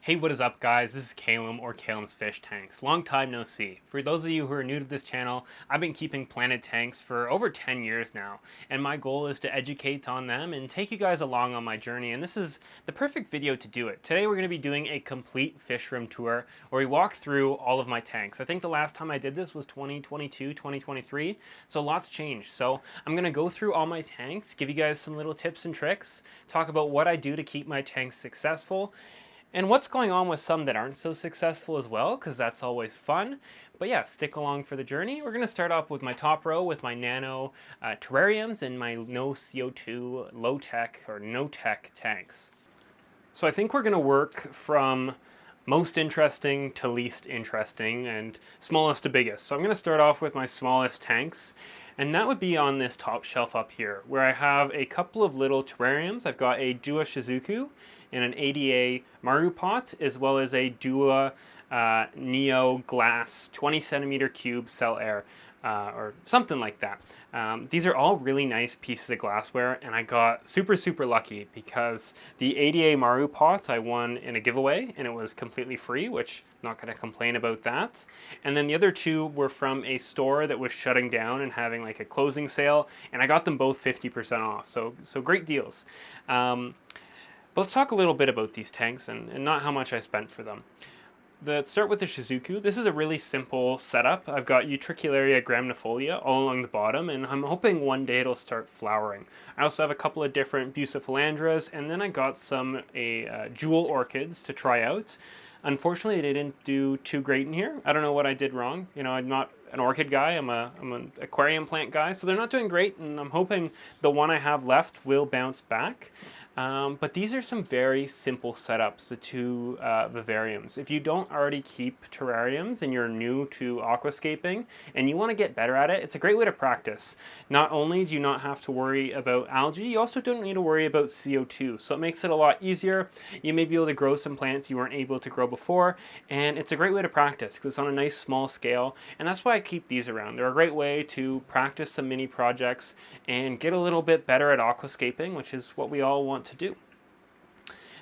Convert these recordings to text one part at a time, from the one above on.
Hey, what is up guys? This is Kalem or KalemsFishtanks. Long time no see. For those of you who are new to this channel, I've been keeping planted tanks for over 10 years now, and my goal is to educate on them and take you guys along on my journey, and this is the perfect video to do it. Today we're going to be doing a complete fish room tour where we walk through all of my tanks. I think the last time I did this was 2022, 2023, so lots changed. So I'm going to go through all my tanks, give you guys some little tips and tricks, talk about what I do to keep my tanks successful, and what's going on with some that aren't so successful as well, because that's always fun. But yeah, stick along for the journey. We're going to start off with my top row with my Nano terrariums and my no-CO₂ low-tech or no-tech tanks. So I think we're going to work from most interesting to least interesting and smallest to biggest. So I'm going to start off with my smallest tanks, and that would be on this top shelf up here, where I have a couple of little terrariums. I've got a Dua Shizuku and an ADA Maru pot, as well as a Dua Neo glass 20 centimeter cube cell air, or something like that. These are all really nice pieces of glassware, and I got super lucky because the ADA Maru pot I won in a giveaway, and it was completely free, which I'm not going to complain about that. And then the other two were from a store that was shutting down and having like a closing sale, and I got them both 50% off, so great deals. But let's talk a little bit about these tanks and not how much I spent for them. Let's start with the Shizuku. This is a really simple setup. I've got Utricularia graminifolia all along the bottom, and I'm hoping one day it'll start flowering. I also have a couple of different bucephalandras, and then I got some jewel orchids to try out. Unfortunately, they didn't do too great in here. I don't know what I did wrong. You know, I'm not an orchid guy, I'm an aquarium plant guy, so they're not doing great, and I'm hoping the one I have left will bounce back. But these are some very simple setups, the two vivariums. If you don't already keep terrariums and you're new to aquascaping and you want to get better at it, it's a great way to practice. Not only do you not have to worry about algae, you also don't need to worry about CO2. So it makes it a lot easier. You may be able to grow some plants you weren't able to grow before, and it's a great way to practice because it's on a nice small scale, and that's why I keep these around. They're a great way to practice some mini projects and get a little bit better at aquascaping, which is what we all want to do.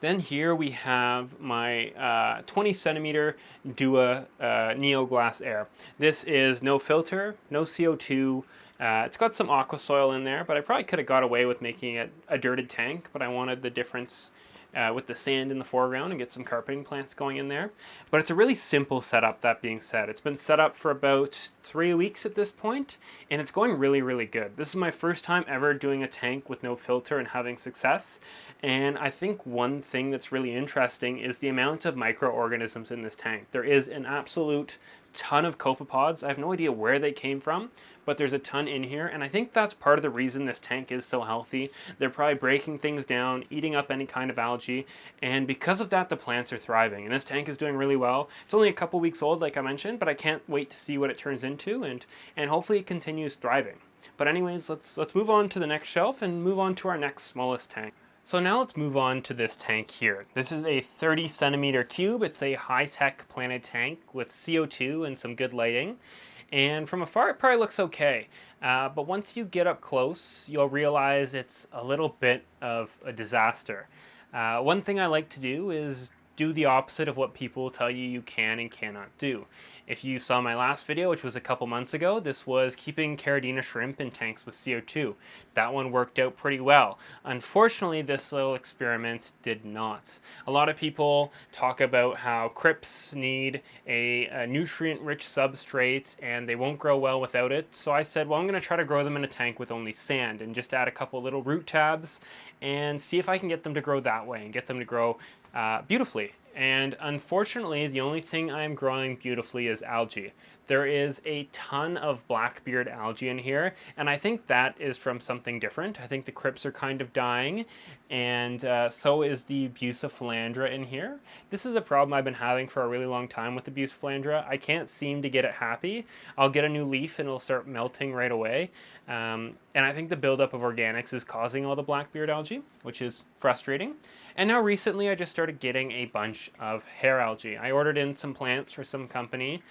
Then here we have my 20 centimeter Dua Neo Glass Air. This is no filter, no CO2. It's got some aqua soil in there, but I probably could have got away with making it a dirted tank, but I wanted the difference with the sand in the foreground and get some carpeting plants going in there. But it's a really simple setup, that being said. It's been set up for about 3 weeks at this point, and it's going really good. This is my first time ever doing a tank with no filter and having success, and I think one thing that's really interesting is the amount of microorganisms in this tank. There is an absolute ton of copepods. I have no idea where they came from, but there's a ton in here, and I think that's part of the reason this tank is so healthy. They're probably breaking things down, eating up any kind of algae, and because of that the plants are thriving, and this tank is doing really well. It's only a couple weeks old, like I mentioned, but I can't wait to see what it turns into, and hopefully it continues thriving. But anyways, let's move on to the next shelf and move on to our next smallest tank. So now let's move on to this tank here. This is a 30 centimeter cube. It's a high-tech planted tank with CO2 and some good lighting. And from afar it probably looks okay. But once you get up close, you'll realize it's a little bit of a disaster. One thing I like to do is do the opposite of what people tell you you can and cannot do. If you saw my last video, which was a couple months ago, this was keeping Caridina shrimp in tanks with CO2. That one worked out pretty well. Unfortunately, this little experiment did not. A lot of people talk about how crypts need a nutrient-rich substrate and they won't grow well without it. So I said, well, I'm going to try to grow them in a tank with only sand and just add a couple little root tabs and see if I can get them to grow that way and get them to grow beautifully. And unfortunately, the only thing I'm growing beautifully is algae. There is a ton of blackbeard algae in here, and I think that is from something different. I think the crypts are kind of dying, and so is the bucephalandra in here. This is a problem I've been having for a really long time with the bucephalandra. I can't seem to get it happy. I'll get a new leaf and it'll start melting right away. And I think the buildup of organics is causing all the blackbeard algae, which is frustrating. And now recently I just started getting a bunch of hair algae. I ordered in some plants for some company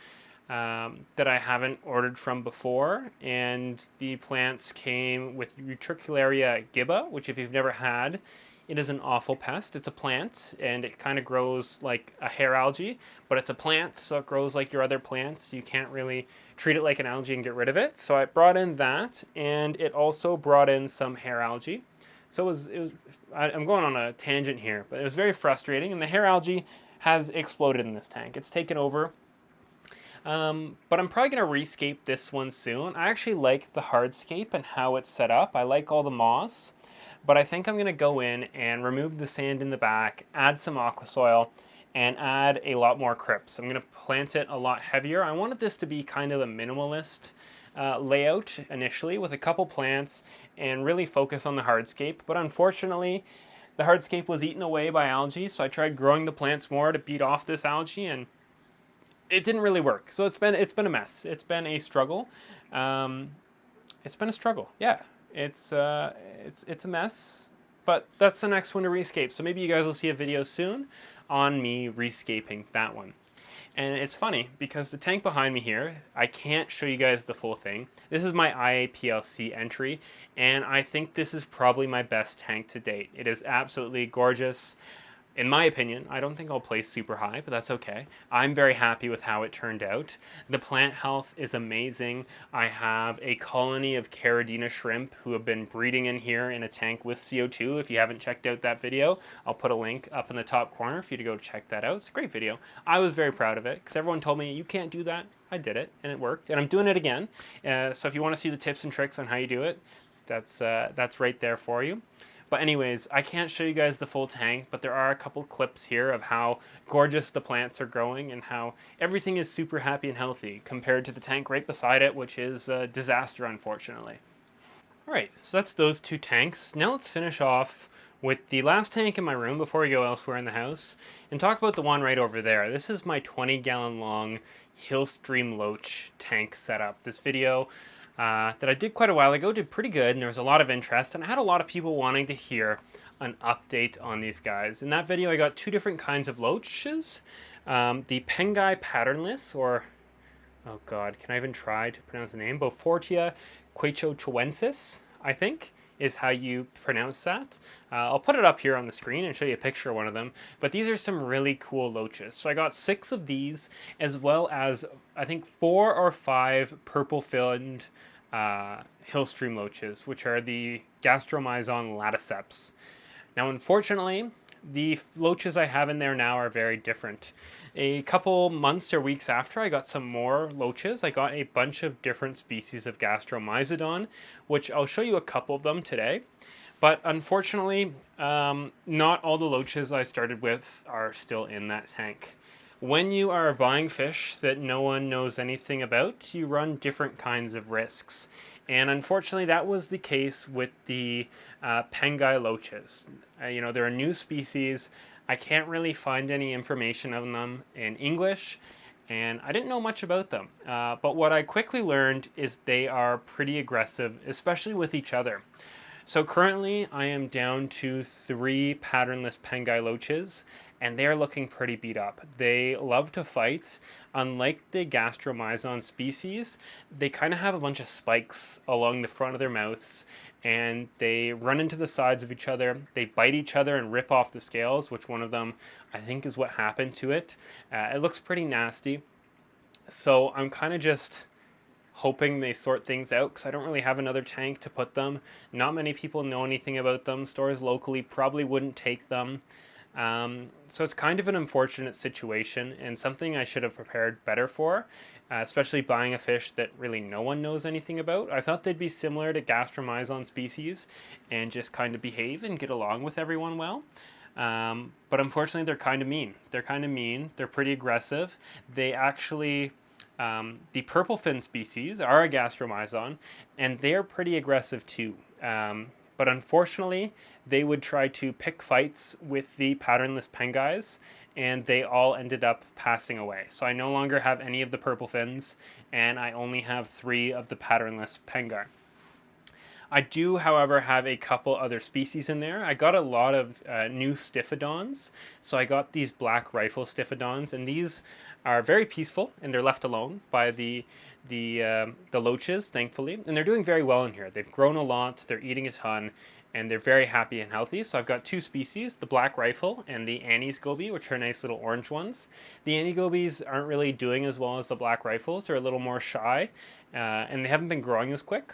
that I haven't ordered from before, and the plants came with Utricularia gibba, which if you've never had, It is an awful pest. It's a plant, and it kind of grows like a hair algae, but it's a plant, so it grows like your other plants. You can't really treat it like an algae and get rid of it. So I brought in that, and it also brought in some hair algae. So I'm going on a tangent here, but it was very frustrating, and the hair algae has exploded in this tank. It's taken over. But I'm probably going to rescape this one soon. I actually like the hardscape and how it's set up. I like all the moss. But I think I'm going to go in and remove the sand in the back, add some aqua soil, and add a lot more crypts. I'm going to plant it a lot heavier. I wanted this to be kind of a minimalist layout initially with a couple plants and really focus on the hardscape. But unfortunately, the hardscape was eaten away by algae, so I tried growing the plants more to beat off this algae, and it didn't really work. So it's been a mess. It's been a struggle. It's been a struggle. Yeah. It's a mess, but that's the next one to rescape. So maybe you guys will see a video soon on me rescaping that one. And it's funny because the tank behind me here, I can't show you guys the full thing. This is my IAPLC entry, and I think this is probably my best tank to date. It is absolutely gorgeous. In my opinion, I don't think I'll place super high, but that's okay. I'm very happy with how it turned out. The plant health is amazing. I have a colony of Caridina shrimp who have been breeding in here in a tank with CO₂. If you haven't checked out that video, I'll put a link up in the top corner for you to go check that out. It's a great video. I was very proud of it because everyone told me, you can't do that. I did it, and it worked, and I'm doing it again. So if you want to see the tips and tricks on how you do it, that's right there for you. But anyways, I can't show you guys the full tank, but there are a couple clips here of how gorgeous the plants are growing and how everything is super happy and healthy compared to the tank right beside it, which is a disaster, unfortunately. Alright, so that's those two tanks. Now let's finish off with the last tank in my room before we go elsewhere in the house and talk about the one right over there. This is my 20-gallon long Hillstream loach tank setup. This video that I did quite a while ago did pretty good, and there was a lot of interest, and I had a lot of people wanting to hear an update on these guys. In that video, I got two different kinds of loaches. The Pengai patternless, or, oh god, can I even try to pronounce the name? Beaufortia quechochoensis, I think, is how you pronounce that. I'll put it up here on the screen and show you a picture of one of them, but these are some really cool loaches. So I got 6 of these, as well as I think 4 or 5 purple-finned Hillstream loaches, which are the Gastromyzon laticeps. Now unfortunately, the loaches I have in there now are very different. A couple months or weeks after I got some more loaches, I got a bunch of different species of Gastromyzodon, which I'll show you a couple of them today. But unfortunately, not all the loaches I started with are still in that tank. When you are buying fish that no one knows anything about, you run different kinds of risks. And unfortunately, that was the case with the Pengai loaches. They're a new species. I can't really find any information on them in English, and I didn't know much about them. But what I quickly learned is they are pretty aggressive, especially with each other. So currently, I am down to 3 patternless Pengai loaches, and they're looking pretty beat up. They love to fight. Unlike the Gastromyzon species, they kind of have a bunch of spikes along the front of their mouths, and they run into the sides of each other. They bite each other and rip off the scales, which one of them I think is what happened to it. It looks pretty nasty. So I'm kind of just hoping they sort things out because I don't really have another tank to put them. Not many people know anything about them. Stores locally probably wouldn't take them. So it's kind of an unfortunate situation and something I should have prepared better for, especially buying a fish that really no one knows anything about. I thought they'd be similar to Gastromyzon species and just kind of behave and get along with everyone well. But unfortunately, they're kind of mean. They're pretty aggressive. They actually, the purple fin species are a Gastromyzon, and they're pretty aggressive too. But unfortunately, they would try to pick fights with the patternless Pengais, and they all ended up passing away. So I no longer have any of the purple fins, and I only have 3 of the patternless Pengai. I do, however, have a couple other species in there. I got a lot of new Stiphodons. So I got these black rifle Stiphodons, and these are very peaceful, and they're left alone by the loaches, thankfully. And they're doing very well in here. They've grown a lot, they're eating a ton, and they're very happy and healthy. So I've got two species, the black rifle and the anise goby, which are nice little orange ones. The anise gobies aren't really doing as well as the black rifles. They're a little more shy, and they haven't been growing as quick.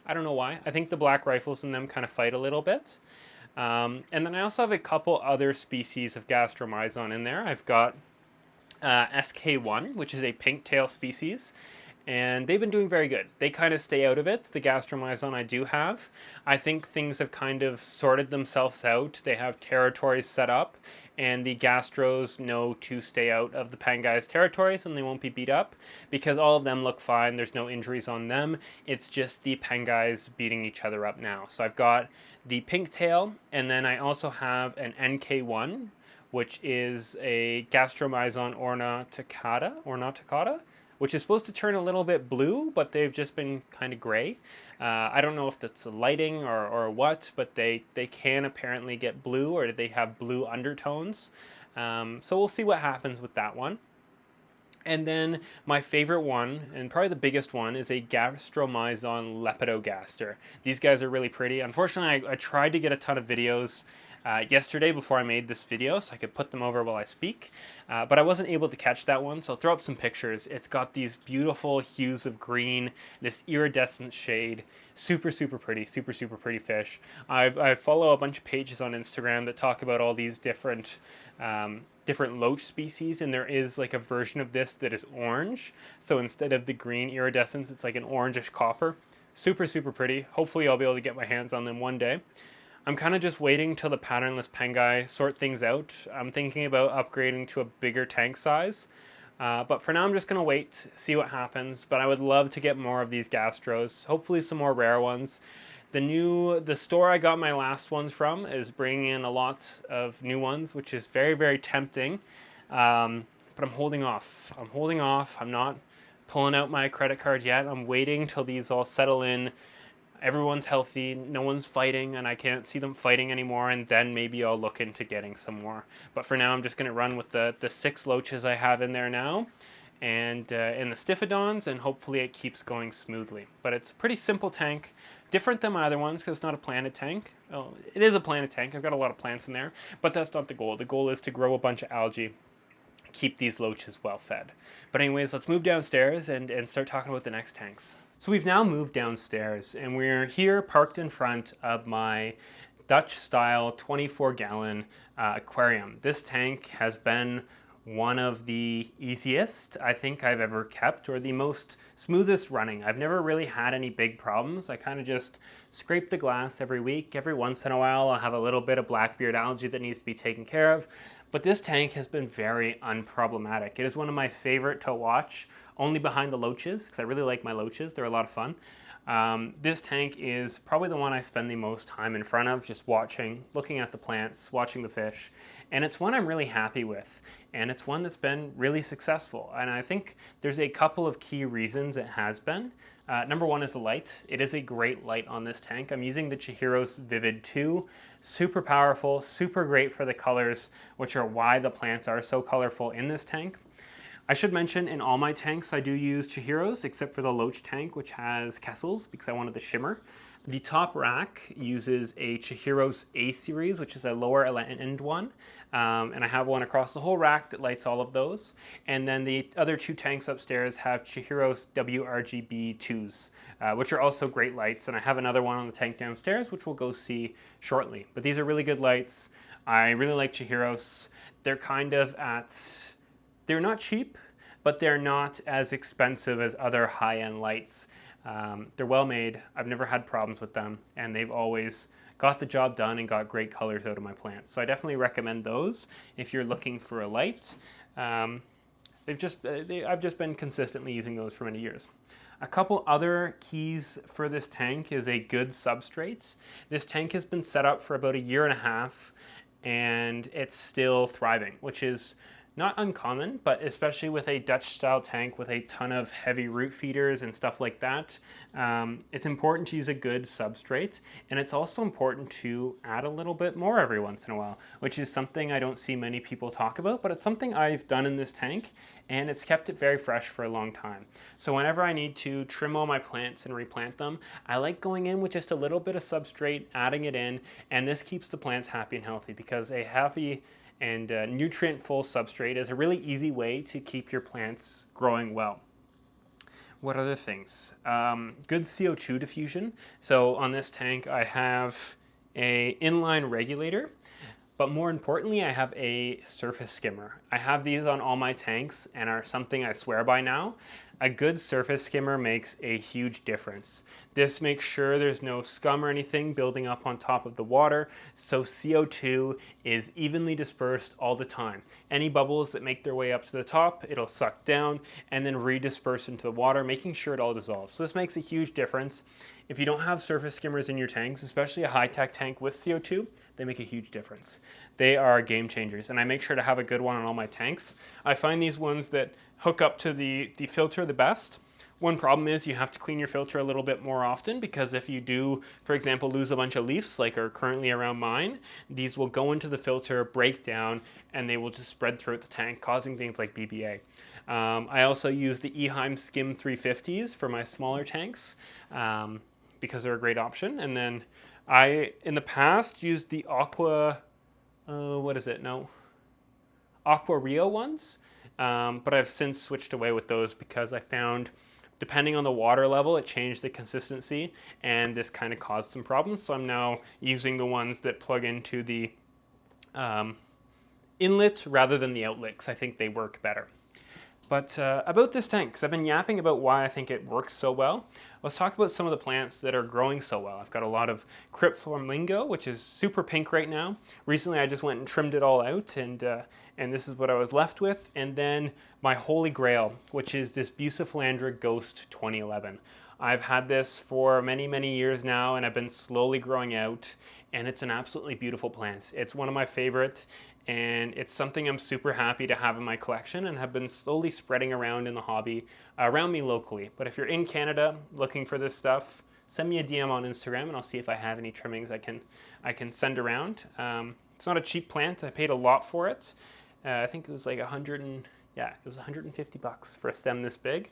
I don't know why. I think the black rifles and them kind of fight a little bit. And then I also have a couple other species of gastromyzon in there. I've got SK1, which is a pink tail species, and they've been doing very good. They kind of stay out of it, the gastromyzon I do have. I think things have kind of sorted themselves out. They have territories set up, and the gastros know to stay out of the pangai's territories, and they won't be beat up, because all of them look fine. There's no injuries on them. It's just the pangais beating each other up now. So I've got the pink tail, and then I also have an NK1, which is a gastromyzon ornaticata, which is supposed to turn a little bit blue, but they've just been kind of gray. I don't know if that's lighting or what, but they can apparently get blue, or they have blue undertones. So we'll see what happens with that one. And then my favorite one, and probably the biggest one, is a gastromyzon lepidogaster. These guys are really pretty. Unfortunately, I tried to get a ton of videos yesterday before I made this video so I could put them over while I speak, but I wasn't able to catch that one, so I'll throw up some pictures. It's got these beautiful hues of green, this iridescent shade, super pretty, super pretty fish. I follow a bunch of pages on Instagram that talk about all these different loach species, and there is like a version of this that is orange, so instead of the green iridescence, it's like an orangish copper. Super pretty. Hopefully I'll be able to get my hands on them one day. I'm kind of just waiting till the patternless pangai sort things out. I'm thinking about upgrading to a bigger tank size, but for now I'm just going to wait, see what happens. But I would love to get more of these gastros, hopefully some more rare ones. The store I got my last ones from is bringing in a lot of new ones, which is very tempting, but I'm holding off. I'm not pulling out my credit card yet. I'm waiting till these all settle in. Everyone's healthy, no one's fighting, and I can't see them fighting anymore, and then maybe I'll look into getting some more. But for now, I'm just going to run with the 6 loaches I have in there now, and in the Stiphidons, and hopefully it keeps going smoothly. But it's a pretty simple tank, different than my other ones, because it's not a planted tank. Oh, it is a planted tank, I've got a lot of plants in there, but that's not the goal. The goal is to grow a bunch of algae, keep these loaches well fed. But anyways, let's move downstairs and start talking about the next tanks. So we've now moved downstairs, and we're here parked in front of my Dutch-style 24-gallon aquarium. This tank has been one of the easiest I think I've ever kept, or the most smoothest running. I've never really had any big problems. I kind of just scrape the glass every week. Every once in a while I'll have a little bit of blackbeard algae that needs to be taken care of, but this tank has been very unproblematic. It is one of my favorite to watch, only behind the loaches, because I really like my loaches. They're a lot of fun. This tank is probably the one I spend the most time in front of, just watching, looking at the plants, watching the fish, and it's one I'm really happy with, and it's one that's been really successful, and I think there's a couple of key reasons it has been. Number one is the light. It is a great light on this tank. I'm using the Chihiros Vivid 2. Super powerful, super great for the colors, which are why the plants are so colorful in this tank. I should mention, in all my tanks I do use Chihiros, except for the loach tank, which has Kessels, because I wanted the shimmer. The top rack uses a Chihiros A series, which is a lower end one, and I have one across the whole rack that lights all of those. And then the other 2 tanks upstairs have Chihiros WRGB 2s, which are also great lights, and I have another one on the tank downstairs, which we'll go see shortly. But these are really good lights. I really like Chihiros. They're kind of they're not cheap, but they're not as expensive as other high-end lights. They're well made. I've never had problems with them, and they've always got the job done and got great colors out of my plants. So I definitely recommend those if you're looking for a light. I've just been consistently using those for many years. A couple other keys for this tank is a good substrate. This tank has been set up for about 1.5 years, and it's still thriving, which is not uncommon, but especially with a Dutch style tank with a ton of heavy root feeders and stuff like that, it's important to use a good substrate, and it's also important to add a little bit more every once in a while, which is something I don't see many people talk about, but it's something I've done in this tank, and it's kept it very fresh for a long time. So whenever I need to trim all my plants and replant them, I like going in with just a little bit of substrate, adding it in, and this keeps the plants happy and healthy, because a happy and nutrient-full substrate is a really easy way to keep your plants growing well. What other things? Good CO2 diffusion. So on this tank I have a inline regulator, but more importantly I have a surface skimmer. I have these on all my tanks and are something I swear by now. A good surface skimmer makes a huge difference. This makes sure there's no scum or anything building up on top of the water, so CO2 is evenly dispersed all the time. Any bubbles that make their way up to the top, it'll suck down and then redisperse into the water, making sure it all dissolves. So this makes a huge difference. If you don't have surface skimmers in your tanks, especially a high-tech tank with CO2, they make a huge difference. They are game changers, and I make sure to have a good one on all my tanks. I find these ones that hook up to the filter the best. One problem is you have to clean your filter a little bit more often, because if you do, for example, lose a bunch of leaves like are currently around mine, these will go into the filter, break down, and they will just spread throughout the tank, causing things like BBA. I also use the Eheim Skim 350s for my smaller tanks because they're a great option. And then I, in the past, used the Aqua Rio ones, but I've since switched away with those because I found, depending on the water level, it changed the consistency, and this kind of caused some problems. So I'm now using the ones that plug into the inlet rather than the outlet, because I think they work better. But about this tank, because I've been yapping about why I think it works so well, let's talk about some of the plants that are growing so well. I've got a lot of Cryptflamingo, which is super pink right now. Recently I just went and trimmed it all out, and this is what I was left with. And then my holy grail, which is this Bucephalandra Ghost 2011. I've had this for many, many years now, and I've been slowly growing out, and it's an absolutely beautiful plant. It's one of my favorites, and it's something I'm super happy to have in my collection and have been slowly spreading around in the hobby around me locally. But if you're in Canada looking for this stuff, send me a DM on Instagram and I'll see if I have any trimmings I can send around. It's not a cheap plant. I paid a lot for it. I think it was like $150 for a stem this big,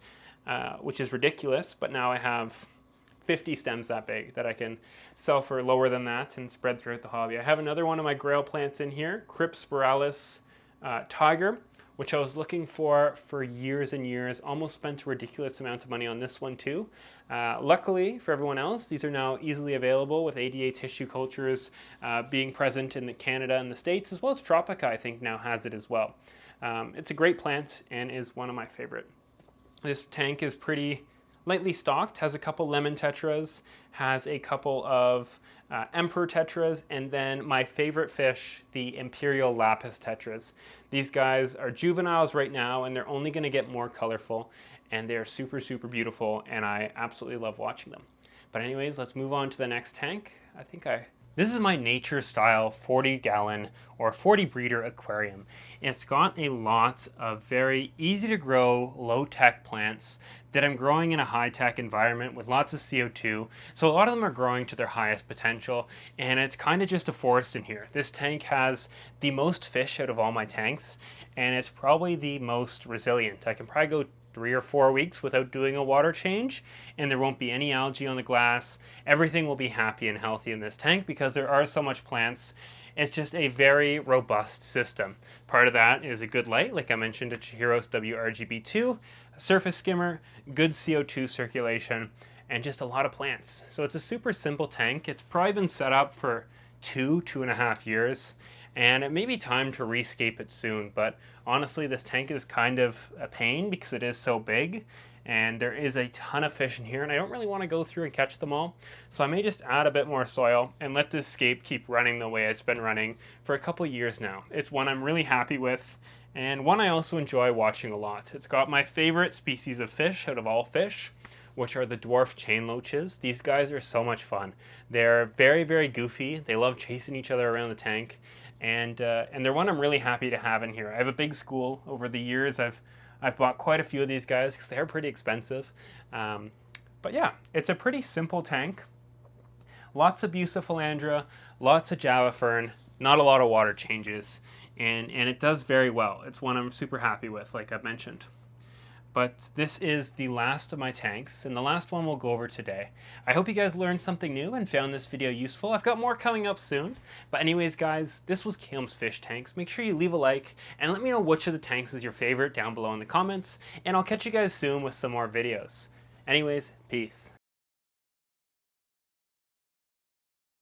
which is ridiculous, but now I have 50 stems that big that I can sell for lower than that and spread throughout the hobby. I have another one of my grail plants in here, Cryptspiralis Tiger, which I was looking for years and years. Almost spent a ridiculous amount of money on this one too. Luckily for everyone else, these are now easily available with ADA tissue cultures being present in Canada and the States, as well as Tropica I think now has it as well. It's a great plant and is one of my favorite. This tank is pretty lightly stocked, has a couple lemon tetras, has a couple of emperor tetras, and then my favorite fish, the imperial lapis tetras. These guys are juveniles right now, and they're only going to get more colorful, and they're super, super beautiful, and I absolutely love watching them. But anyways, let's move on to the next tank. This is my nature style 40 gallon or 40 breeder aquarium. It's got a lot of very easy to grow, low tech plants that I'm growing in a high tech environment with lots of CO2. So a lot of them are growing to their highest potential, and it's kind of just a forest in here. This tank has the most fish out of all my tanks, and it's probably the most resilient. I can probably go 3 or 4 weeks without doing a water change, and there won't be any algae on the glass. Everything will be happy and healthy in this tank because there are so much plants. It's just a very robust system. Part of that is a good light, like I mentioned, a Chihiros WRGB2, a surface skimmer, good CO2 circulation, and just a lot of plants. So it's a super simple tank. It's probably been set up for 2.5 years, and it may be time to rescape it soon, but honestly this tank is kind of a pain because it is so big and there is a ton of fish in here, and I don't really want to go through and catch them all, so I may just add a bit more soil and let this scape keep running the way it's been running for a couple years now. It's one I'm really happy with, and one I also enjoy watching a lot. It's got my favorite species of fish out of all fish, which are the dwarf chain loaches. These guys are so much fun. They're very, very goofy. They love chasing each other around the tank, and they're one I'm really happy to have in here. I have a big school. Over the years, I've bought quite a few of these guys because they're pretty expensive. But yeah, it's a pretty simple tank. Lots of bucephalandra, lots of java fern, not a lot of water changes, and it does very well. It's one I'm super happy with, like I've mentioned. But this is the last of my tanks, and the last one we'll go over today. I hope you guys learned something new and found this video useful. I've got more coming up soon. But anyways, guys, this was KalemsFishtanks. Make sure you leave a like, and let me know which of the tanks is your favorite down below in the comments, and I'll catch you guys soon with some more videos. Anyways, peace.